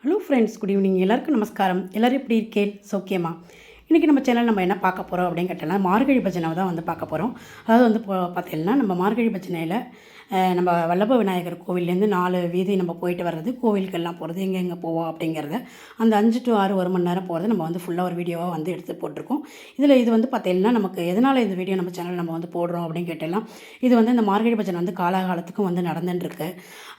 Hello friends, good evening. எல்லாருக்கும் நமஸ்காரம். எல்லோரும் எப்படி இருக்கேன்? சௌக்கியமா? இன்றைக்கி நம்ம சேனல் நம்ம என்ன பார்க்க போகிறோம் அப்படின்னு கேட்டால் மார்கழி பஜனை தான் வந்து பார்க்க போகிறோம். அதாவது வந்து பார்த்தீங்கன்னா நம்ம மார்கழி பஜனையில் நம்ம வல்லப விநாயகர் கோவிலேருந்து 4 வீதி நம்ம போயிட்டு வர்றது, கோவிலுக்கெல்லாம் போகிறது, எங்கெங்கே போவோம் அப்படிங்கிறத அந்த 5 to 6 1 மணி நேரம் போகிறது நம்ம வந்து ஃபுல்லாக ஒரு வீடியோவாக வந்து எடுத்து போட்டிருக்கோம். இது வந்து பார்த்தீங்கன்னா நமக்கு எதனால் இந்த வீடியோ நம்ம சேனல் நம்ம வந்து போடுறோம் அப்படின்னு கேட்டலாம், இது வந்து இந்த மார்கழி பஜனை வந்து காலாகாலத்துக்கும் வந்து நடந்துட்டுருக்கு.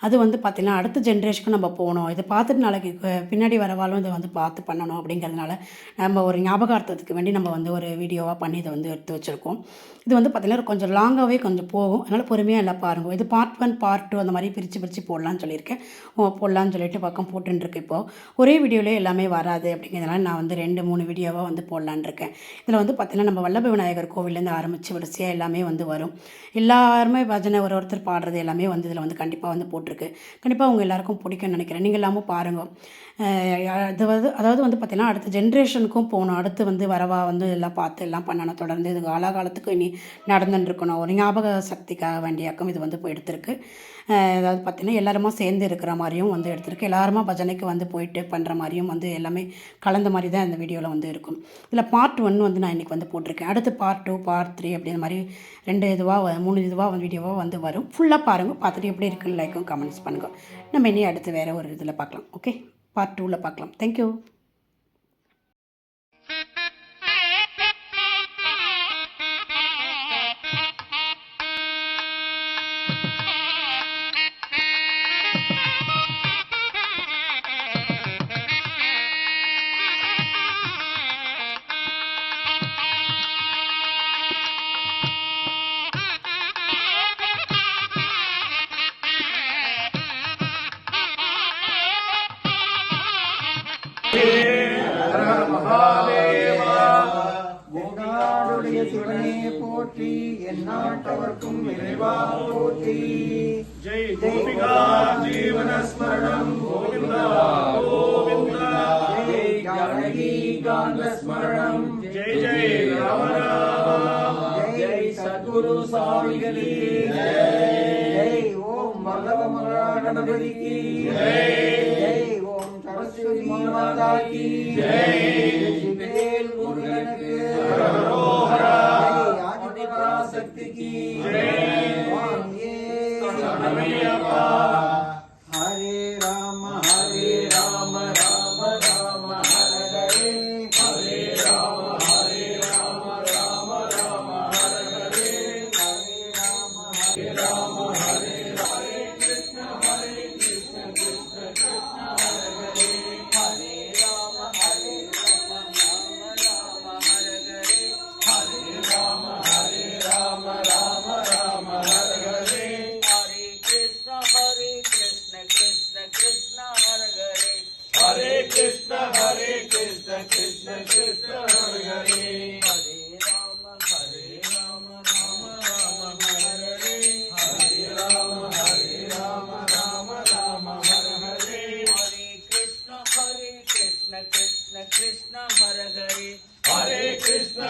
அது வந்து பார்த்திங்கன்னா அடுத்த ஜென்ரேஷனுக்கும் நம்ம போகணும், இதை பார்த்துட்டு நாளைக்கு பின்னாடி வரவாலும் இதை வந்து பார்த்து பண்ணணும் அப்படிங்கிறதுனால நம்ம ஒரு ஞாபகார்த்தத்துக்கு வேண்டி நம்ம வந்து ஒரு வீடியோவாக பண்ணி இதை வந்து எடுத்து வச்சுருக்கோம். இது வந்து பார்த்திங்கன்னா கொஞ்சம் லாங்காகவே கொஞ்சம் போகும், அதனால் பொறுமையாக எல்லாம் பாருங்கள். இது பார்ட் 1 பார்ட் 2 அந்த மாதிரி பிரித்து போடலான்னு சொல்லியிருக்கேன். போடலான்னு சொல்லிட்டு பக்கம் போட்டுருக்கு. இப்போது ஒரே வீடியோவிலே எல்லாமே வராது அப்படிங்கிறதுனால நான் வந்து 2-3 வீடியோவாக வந்து போடலான்னு இருக்கேன். இதில் வந்து பார்த்திங்கன்னா நம்ம வல்லப விநாயகர் கோவிலேருந்து ஆரம்பித்து வரிசையாக எல்லாமே வந்து வரும். எல்லாருமே பஜனை ஒருத்தர் பாடுறது எல்லாமே வந்து இதில் வந்து கண்டிப்பாக வந்து போட்டிருக்கு. கண்டிப்பாக அவங்க எல்லாேருக்கும் பிடிக்கும்னு நினைக்கிறேன். நீங்கள் எல்லாமும் பாருங்கள். அதாவது வந்து பார்த்திங்கன்னா அடுத்த ஜென்ரேஷனுக்கும் போகணும், அடுத்து வந்து வரவா வந்து எல்லாம் பார்த்து எல்லாம் பண்ணணும், தொடர்ந்து இது காலாகாலத்துக்கும் இனி நடந்துட்டுருக்கணும், ஒரு ஞாபக சக்திக்காக வேண்டியாக்கம் இது வந்து இப்போ எடுத்திருக்கு. அதாவது பார்த்திங்கன்னா எல்லாருமா சேர்ந்து இருக்கிற மாதிரியும் வந்து எடுத்திருக்கு, எல்லாருமா பஜனைக்கு வந்து போயிட்டு பண்ணுற மாதிரியும் வந்து எல்லாமே கலந்த மாதிரி தான் இந்த வீடியோவில் வந்து இருக்கும். இதில் பார்ட் 1 வந்து நான் இன்றைக்கி வந்து போட்டிருக்கேன். அடுத்து பார்ட் 2 பார்ட் 3 அப்படிங்கிற மாதிரி 3 இதுவாக வீடியோவாக வந்து வரும். ஃபுல்லாக பாருங்கள், பார்த்துட்டு எப்படி இருக்குன்னு லைக்கும் கமெண்ட்ஸ் பண்ணுங்கள். நம்ம இனி அடுத்து வேறு ஒரு இதில் பார்க்கலாம். ஓகே, பார்ட் 2ல் பார்க்கலாம். தேங்க்யூ. கோவிலுடைய சிவனே போற்றி, எந்நாட்டவர்க்கும் இறைவா போற்றி. ஜெய் கோபிகா ஜீவன ஸ்மரணம் கோவிந்தா கோவிந்தா. ஜெய் ஜானகி காந்த ஸ்மரணம் ஜெய் ஜெய் ராம ராம. ஜெய் சத்குரு சாமிகளே ஜெய். ஓம் வல்லப மகாகணபதிக்கு ஜெய். ஜெய் ஓம் சரஸ்வதி மாதா கி ஜெய். வேல் முருகனுக்கு அரோஹரா. ஆதிபராசக்தி கி ஜெய். வாங்கியே சரணமையப்பா. ஹரே ராம ராம ராம ஹர ஹரே. ஹரே ராம ராம ராம ஹர ஹரே. ஹரே ராம ஹரே ஹரே கிருஷ்ண கிருஷ்ண கிருஷ்ண ஹர ஹரே. ஹரே ராம ராம ராம ஹர ஹரே. ஹரே கிருஷ்ண கிருஷ்ண கிருஷ்ண ஹர ஹரே. ஹரே கிருஷ்ண கிருஷ்ண கிருஷ்ண ஹர ஹரே. ஹரே ராம ராம ராம ஹர ஹரே. ஹரே ராம ராம ஹர ஹரே. ஹரே கிருஷ்ண கிருஷ்ண கிருஷ்ண ஹர ஹரே. ஹரே கிருஷ்ண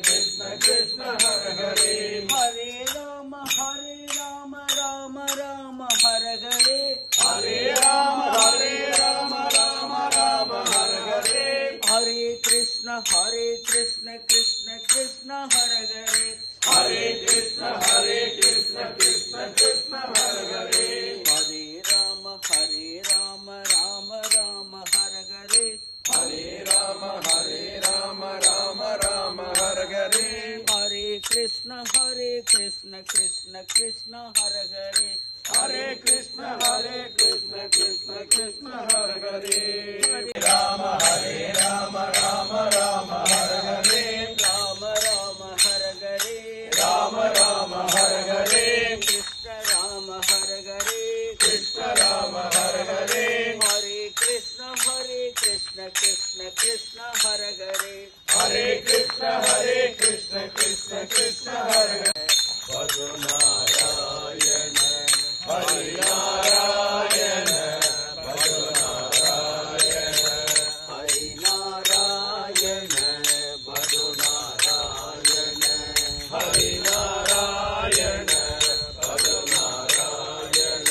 கிருஷ்ண கிருஷ்ண ஹர ஹரே. ஹரே ராம ராம ராம ஹர ஹரே. ஹரே ராம ராம ஹர ஹரே. ஹரே கிருஷ்ண கிருஷ்ண கிருஷ்ண ஹர ஹரே. ஹரே கிருஷ்ண கிருஷ்ண கிருஷ்ண ஹர ஹரே. ஹரே ராம ராம ராம ஹர ஹரே. ஹரே ராம ராம ஹர ஹரே. ஹரே கிருஷ்ண கிருஷ்ண கிருஷ்ண ஹர ஹரே. ஹரே கிருஷ்ண கிருஷ்ண கிருஷ்ண ஹர ஹரே. ஹரே ராம ராம ஹர ஹரே. ராம ஹர ஹரே. ராம ஹர ஹரே. கிருஷ்ண ராம ஹர ஹரே. கிருஷ்ண ராம ஹர ஹரே. ஹரே கிருஷ்ண கிருஷ்ண கிருஷ்ண ஹர ஹரே. ஹரே கிருஷ்ண கிருஷ்ண கிருஷ்ண ஹர ஹரே. பது நாராயண ஹரி நாராயண. பது நாராயண ஹரி நாராயண. பது நாராயண ஹரி நாராயண. பது நாராயண.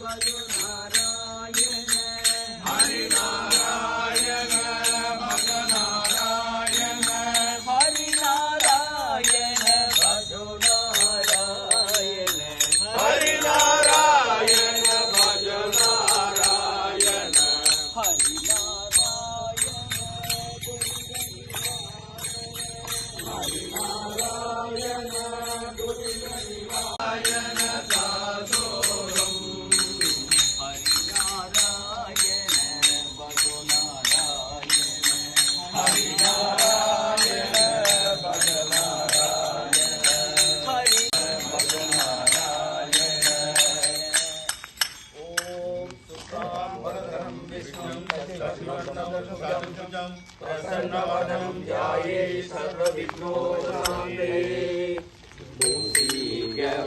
பது நாராயண चतुर्भुजं प्रसन्नवदनं ध्याये सर्वविघ्नोपशान्तये मूषिकवाहन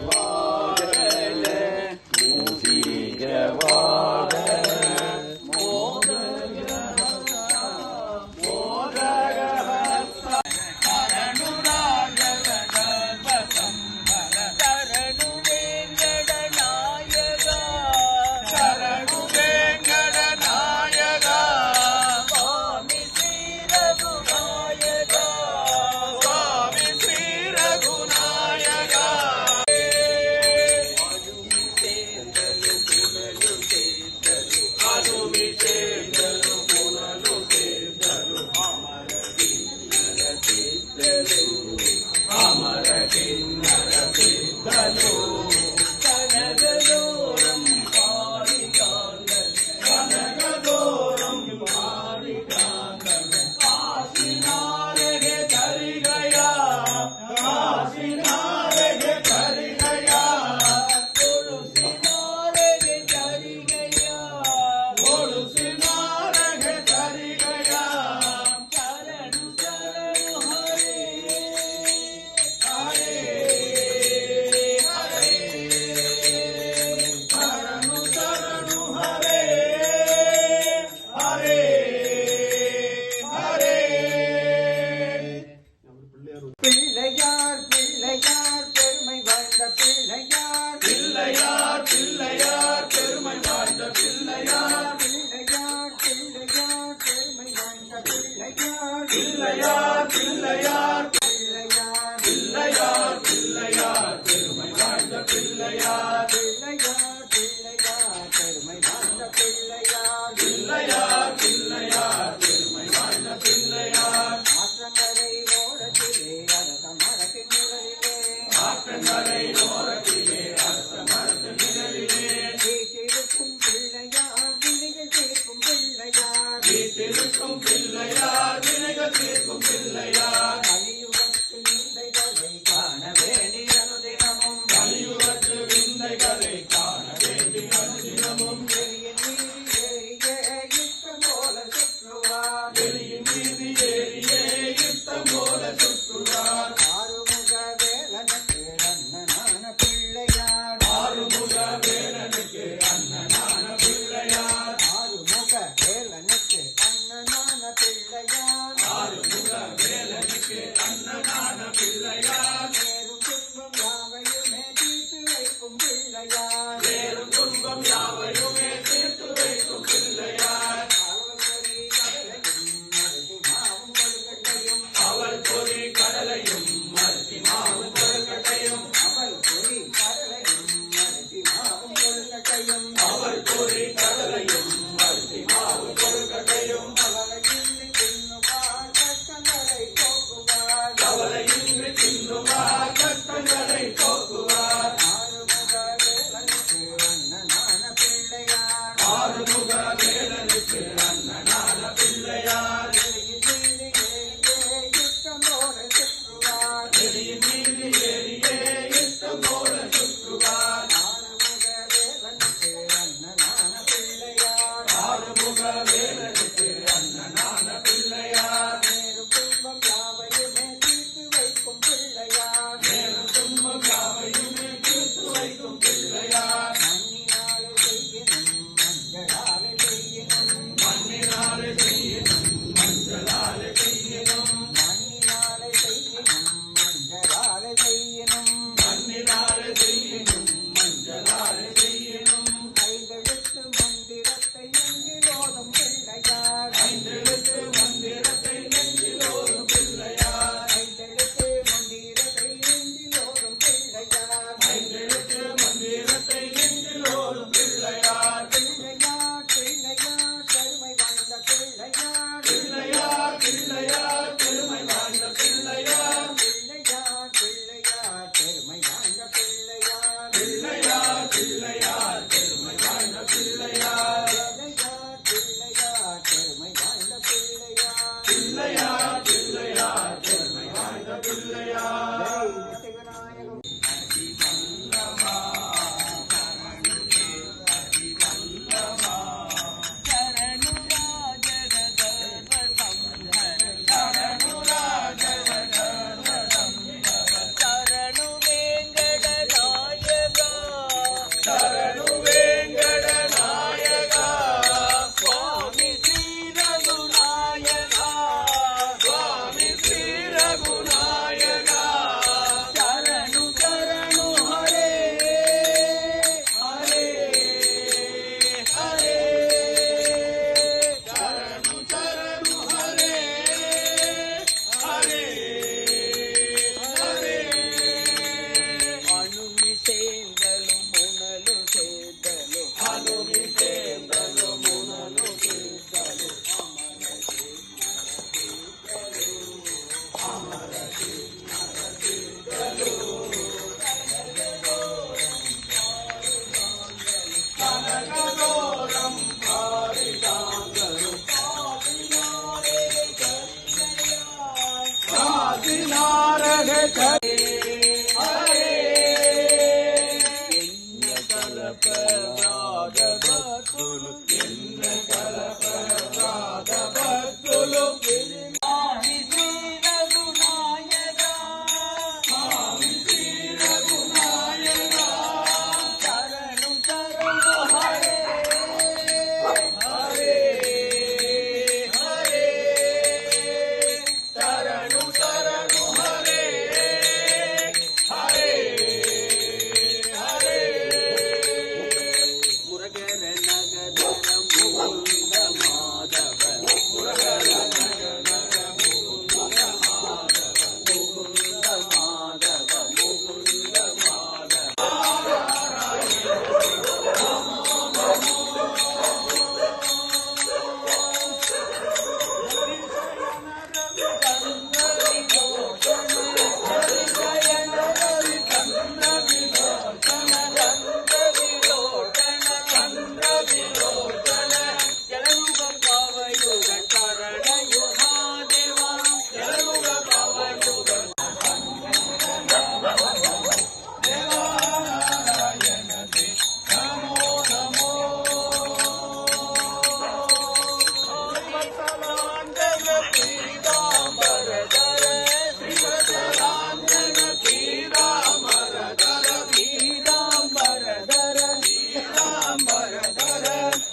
பிள்ளையார் பிள்ளையார் பெருமை வாய்ந்த பிள்ளையார் பிள்ளையார் பிள்ளையார் பெருமை வாய்ந்த பிள்ளையார் பிள்ளையார் பிள்ளையார் பெருமை வாய்ந்த பிள்ளையார் பிள்ளையார் பிள்ளையார் பிள்ளையார் பிள்ளையார் பிள்ளையார் பெருமை வாய்ந்த பிள்ளையார் பிள்ளையார் பிள்ளையார் பெருமை வாய்ந்த பிள்ளையார் பிள்ளையார் பிள்ளையார் பெருமை வாய்ந்த பிள்ளையார் ஆற்றங்கரை ஓரத்திலே அரச மரத்தின் நிழலிலே ஆற்றங்கரை ஓரத்திலே அரச மரத்தின் நிழலிலே வீட்டிருக்கும் பிள்ளையார் வினைகள் தீர்க்கும் பிள்ளையார் வீட்டிருக்கும் பிள்ளையார் வினைகள் தீர்க்கும் பிள்ளையார் கலியுகத்து விந்தைகளை காண வேண்டி அனுதினமும் கலியுகத்து விந்தைகளை காண வேண்டி அனுதினமும் வெளியின் மீது ஏறிய யுத்தம் போல சுற்றுவார் வெளியின் மீது ஏறிய யுத்தம் போல சுற்றுவார் ஆறுமுக வேலனுக்கு அண்ணனான பிள்ளையார் ஆறுமுக வேலனுக்கு அண்ணனான பிள்ளையார் ஆறுமுக வேலனுக்கு அண்ணனான பிள்ளையார் ஆறுமுக வேலனுக்கு அண்ணனான பிள்ளையார் நேரும் துன்பம் யாவையுமே தீர்த்து வைக்கும் பிள்ளையார் நேரும் துன்பம் யாவையுமே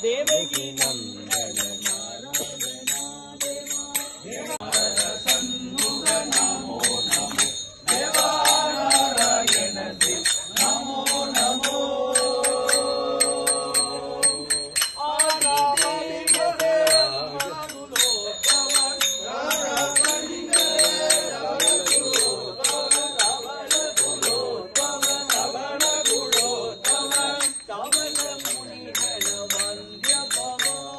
தேவகி நந்தன Baba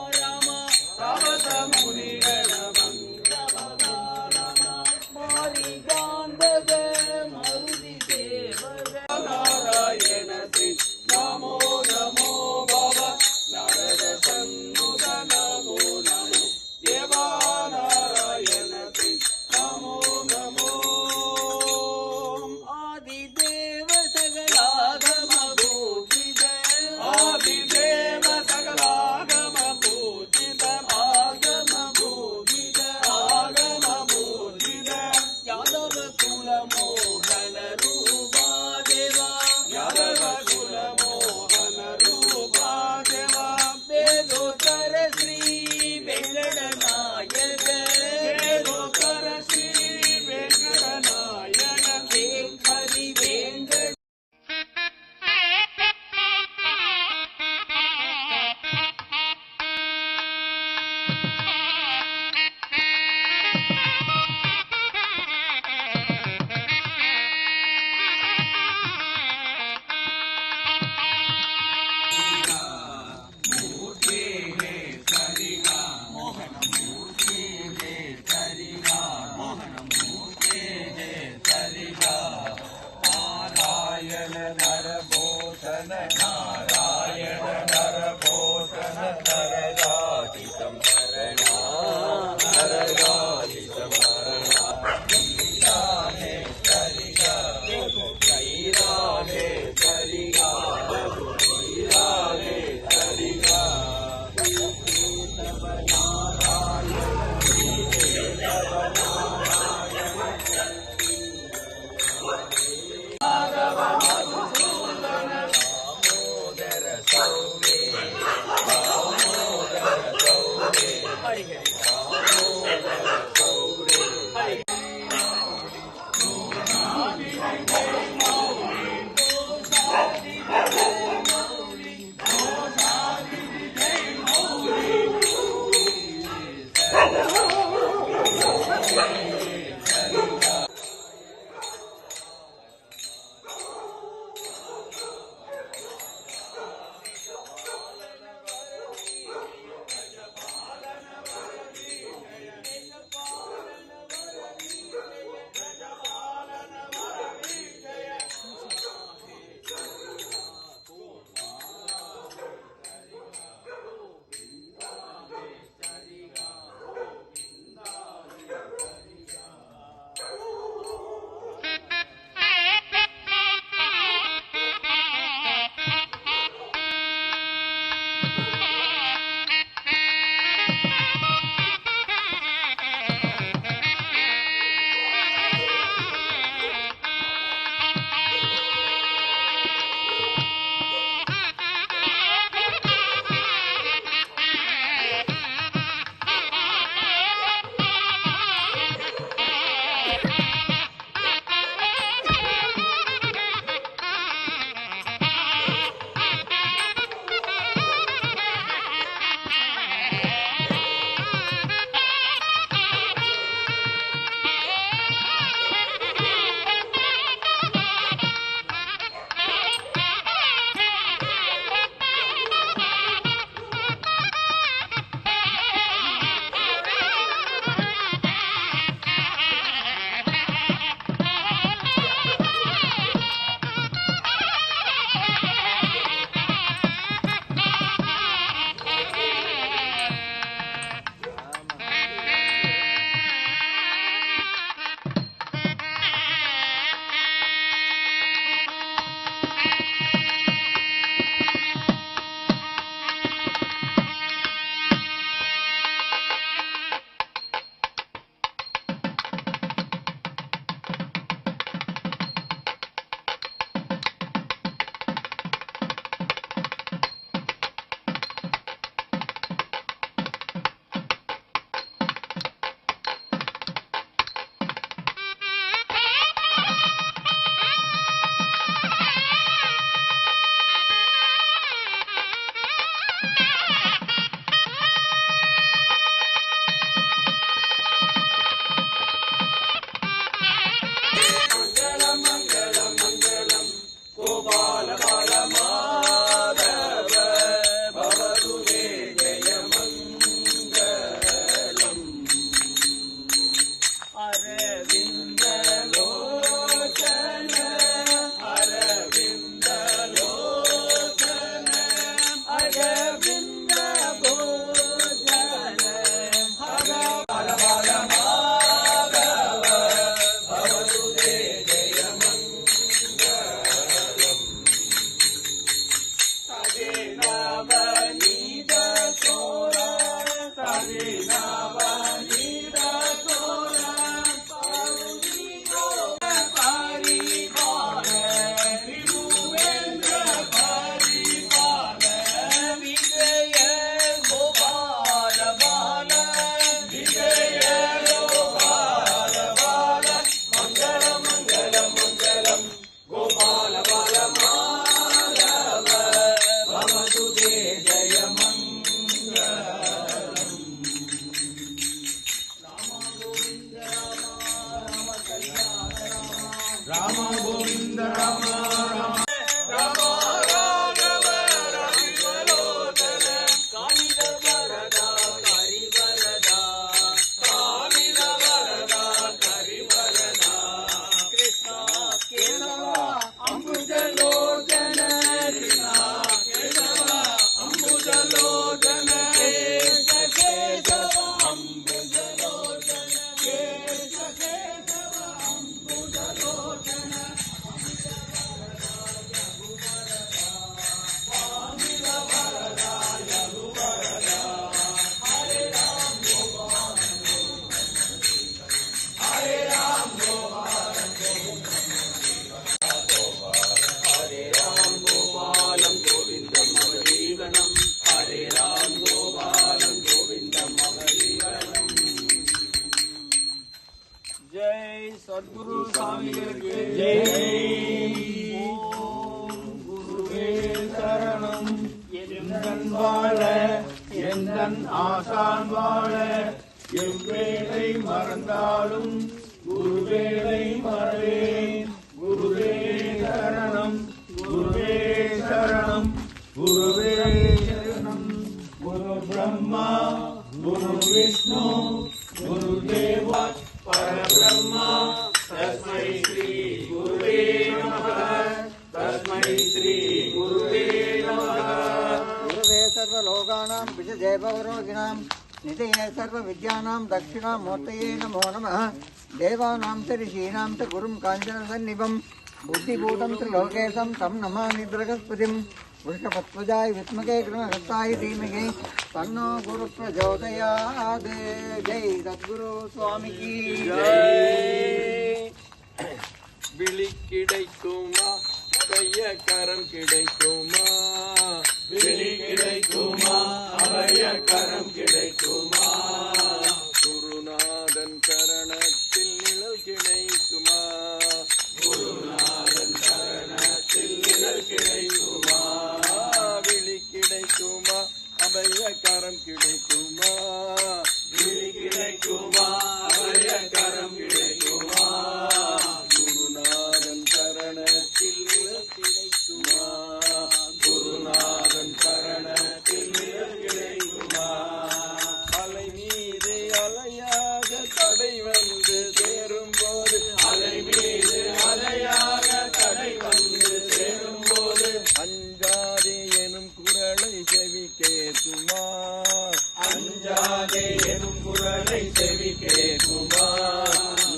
சத்குரு சுவாமிகளுக்கு ஜெய். ஓம் குருவே சரணம். எந்தன் வாழ எந்தன் ஆசான் வாழ எவ்வேளை மறந்தாலும் குருவேளை மறவேன். குருவே சரணம். குருவே சரணம். குருவே சரணம். குரு பிரம்மா குரு விஷ்ணு குரு தேவா பரபிரம்மா தஸ்மை ஸ்ரீ குருவே நமः. தஸ்மை ஸ்ரீ குருவே நமः. गुरुवे सर्वलोकानां विजये भवरोगिणां निधये सर्वविद्यानां दक्षिणामूर्तये नमो नमः. देवानां च ऋषीणां च गुरुं काञ्चनसन्निभं बुद्धिभूतं त्रिलोकेशं तं नमामि बृहस्पतिं. वृषभध्वजाय विद्महे कृष्णहस्ताय धीमहि तन्नो गुरुः प्रचोदयात्. जय सद्गुरु स्वामी की ஜெய். விழி கிடைக்குமா அபய கரம் கிடைக்குமா? விழி கிடைக்குமா அபய கரம் கிடைக்குமா? குருநாதன் சரணத்தில் நிழல் கிடைக்குமா? குருநாதன் சரணத்தில் நிழல் கிடைக்குமா? விழி கிடைக்குமா அபய கரம் கிடைக்குமா? விழி கிடைக்குமா அபய கரம் கிடைக்குமா? குருநாதன் சரணத்தில் நிழல் கிடைக்குமா? குருநாதன் சரணத்தில் நிழல் கிடைக்குமா? அலை மீது அலையாக தடை வந்து சேரும் போது அலை மீது அலையாக தடை வந்து சேரும் போது அஞ்சாதே எனும் குரலை செவி கேட்குமா? அஞ்சாதே எனும் குரலை செவி கேட்குமா? நீ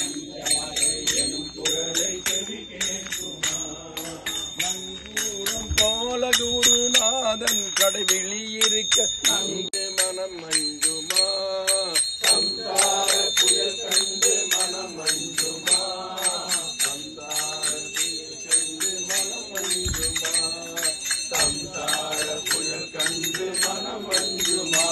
அஞ்சாதே எனும் குரலை செவி கேட்குமா? நங்கூரம் போல குருநாதன் கடைவிழி இருக்க அங்கு மனம் மஞ்சுமா? சம்சார புயல் கண்டு மனம் மஞ்சுமா? சம்சார புயல் கண்டு மனம் மஞ்சுமா? சம்சார புயல் கண்டு மனம் மஞ்சுமா?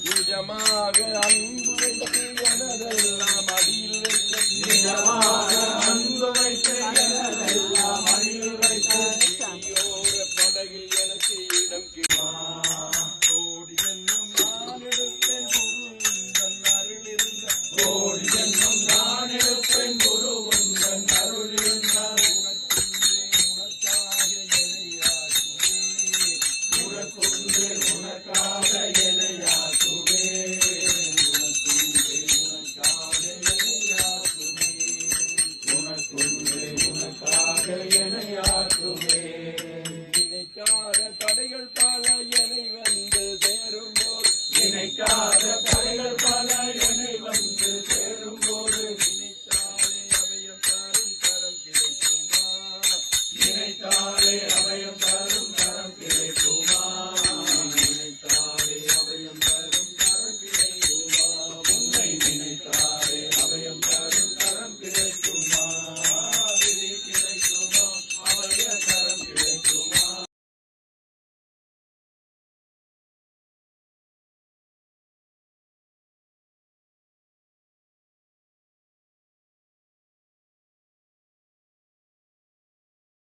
நிஜமாக அன்பு வைத்து எனதெல்லாம் அடியில் வைத்த நிஜமாக அன்பு வைத்து எனதெல்லாம் அடியில் வைத்த நீயோர படகில் எனக்கு இடம் கோடி என்னும் நான் எடுப்பேன் குரு உந்தன் அருள் இருந்த கோடி என்னும் நான் எடுப்பேன் குரு உந்தன் அருள் இருந்தால் உனக்காக எனையாக்குவே. உனக்குண்டு உனக்காக எனையாக்குவே. உனக்குண்டு உனக்காக எனையாக்குவே. உனக்குண்டு உனக்காக எனையாக்குவே. நினைக்காத தடைகள் பல என்னை வந்து சேரும் போது நினைக்காத தடைகள் பல என்னை வந்து சேரும் போது நினைத்தாலே அபயம் தரும் கரம் கிடைக்குமா? நினைத்தாலே